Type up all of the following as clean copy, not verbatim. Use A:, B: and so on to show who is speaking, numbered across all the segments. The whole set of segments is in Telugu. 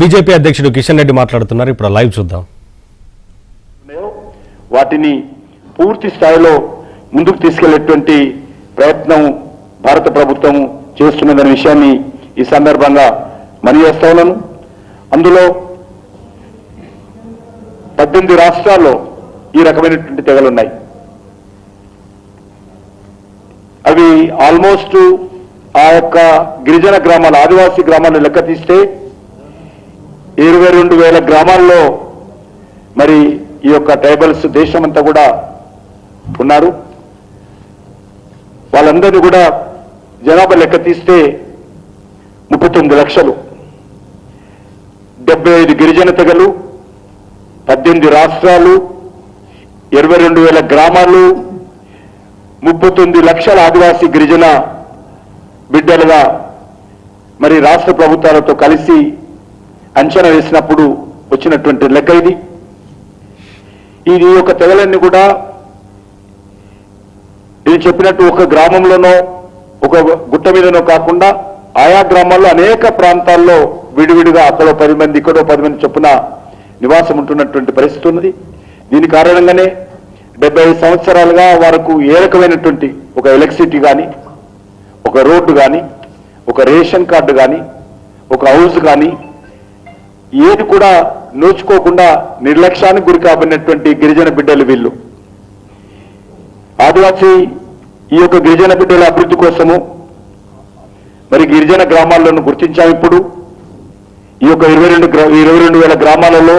A: బీజేపీ అధ్యక్షుడు కిషన్ రెడ్డి మాట్లాడుతున్నారు. ఇప్పుడు లైవ్ చూద్దాం.
B: వాటిని పూర్తి స్థాయిలో ముందుకు తీసుకెళ్లేటువంటి ప్రయత్నం భారత ప్రభుత్వం చేస్తున్నదనే విషయాన్ని ఈ సందర్భంగా మనవి చేస్తా ఉన్నాను. అందులో 18 రాష్ట్రాల్లో ఈ రకమైనటువంటి తెగలున్నాయి. అవి ఆల్మోస్ట్ ఆ యొక్క గిరిజన గ్రామాల ఆదివాసీ గ్రామాలను లెక్క తీస్తే 22,000 గ్రామాల్లో మరి ఈ యొక్క ట్రైబల్స్ దేశమంతా కూడా ఉన్నారు. వాళ్ళందరినీ కూడా జనాభా లెక్క తీస్తే 39 లక్షలు, 75 గిరిజన తెగలు, 18 రాష్ట్రాలు, 22,000 గ్రామాలు, 39 లక్షల ఆదివాసీ గిరిజన బిడ్డలుగా మరి రాష్ట్ర ప్రభుత్వాలతో కలిసి అంచనా వేసినప్పుడు వచ్చినటువంటి లెక్క ఇది. యొక్క తెగలన్నీ కూడా నేను చెప్పినట్టు ఒక గ్రామంలోనో ఒక గుట్ట మీదనో కాకుండా ఆయా గ్రామాల్లో అనేక ప్రాంతాల్లో విడివిడిగా అక్కడో 10 మంది ఇక్కడో 10 మంది చొప్పున నివాసం ఉంటున్నటువంటి పరిస్థితి ఉన్నది. దీని కారణంగానే 75 సంవత్సరాలుగా వారికి ఏ రకమైనటువంటి ఒక ఎలక్ట్రిసిటీ కానీ, ఒక రోడ్డు కానీ, ఒక రేషన్ కార్డు కానీ, ఒక హౌస్ కానీ ఏది కూడా నోచుకోకుండా నిర్లక్ష్యానికి గురి కాబడినటువంటి గిరిజన బిడ్డలు వీళ్ళు. ఆదివాసీ ఈ యొక్క గిరిజన బిడ్డల అభివృద్ధి కోసము మరి గిరిజన గ్రామాలను గుర్తించాము. ఇప్పుడు ఈ యొక్క 22,000 గ్రామాలలో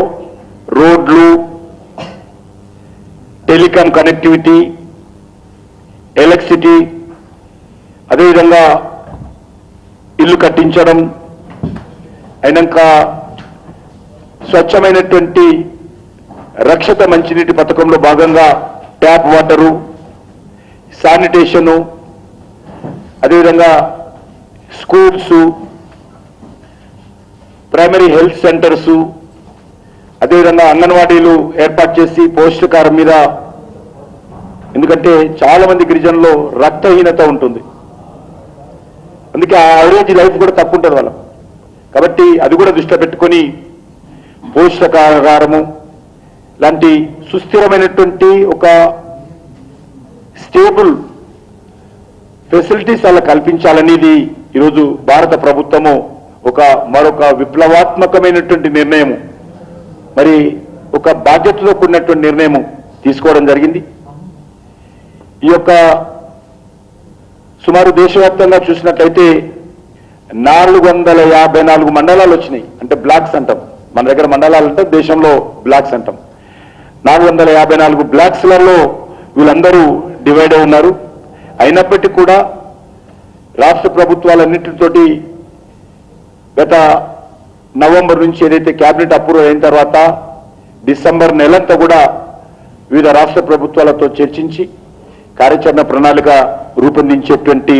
B: రోడ్లు, టెలికాం కనెక్టివిటీ, ఎలక్ట్రిసిటీ, అదేవిధంగా ఇల్లు కట్టించడం, అయినాక స్వచ్ఛమైనటువంటి రక్షిత మంచినీటి పథకంలో భాగంగా ట్యాప్ వాటరు, శానిటేషను, అదేవిధంగా స్కూల్స్, ప్రైమరీ హెల్త్ సెంటర్సు, అదేవిధంగా అంగన్వాడీలు ఏర్పాటు చేసి పౌష్టికాహారం మీద, ఎందుకంటే చాలా మంది గిరిజనుల్లో రక్తహీనత ఉంటుంది, అందుకే ఆ యావరేజ్ లైఫ్ కూడా తక్కువ ఉంటుంది వాళ్ళం. కాబట్టి అది కూడా దృష్టిలో పెట్టుకొని పౌష్టికాహారము లాంటి సుస్థిరమైనటువంటి ఒక స్టేబుల్ ఫెసిలిటీస్ అలా కల్పించాలనేది ఈరోజు భారత ప్రభుత్వము మరొక విప్లవాత్మకమైనటువంటి నిర్ణయం, మరి ఒక బాధ్యతతో కూడినటువంటి నిర్ణయం తీసుకోవడం జరిగింది. ఈ యొక్క సుమారు దేశవ్యాప్తంగా చూసినట్లయితే 454 మండలాలు వచ్చినాయి. అంటే బ్లాక్స్ అంటాం, మన దగ్గర మండలాలు అంటే దేశంలో బ్లాక్స్ అంటాం. 454 బ్లాక్స్లలో వీళ్ళందరూ డివైడ్ అయి ఉన్నారు. అయినప్పటికీ కూడా రాష్ట్ర ప్రభుత్వాలన్నింటితోటి గత నవంబర్ నుంచి ఏదైతే క్యాబినెట్ అప్రూవ్ అయిన తర్వాత డిసెంబర్ నెలంతా కూడా వివిధ రాష్ట్ర ప్రభుత్వాలతో చర్చించి కార్యాచరణ ప్రణాళిక రూపొందించేటువంటి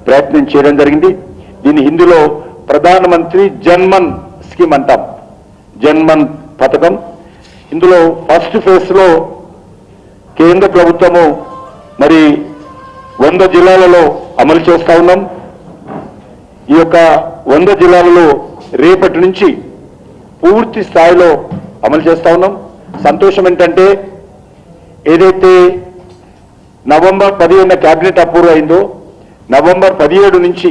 B: ప్రయత్నం చేయడం జరిగింది. దీని హిందీలో ప్రధానమంత్రి జన్మన్ స్కీమ్ అంటాం, జన్మన్ పథకం. ఇందులో ఫస్ట్ ఫేజ్లో కేంద్ర ప్రభుత్వము మరి 100 జిల్లాలలో అమలు చేస్తా ఉన్నాం. ఈ యొక్క 100 జిల్లాలలో రేపటి నుంచి పూర్తి స్థాయిలో అమలు చేస్తా ఉన్నాం. సంతోషం ఏంటంటే ఏదైతే నవంబర్ 15 క్యాబినెట్ అప్రూవ్ అయిందో నవంబర్ 17 నుంచి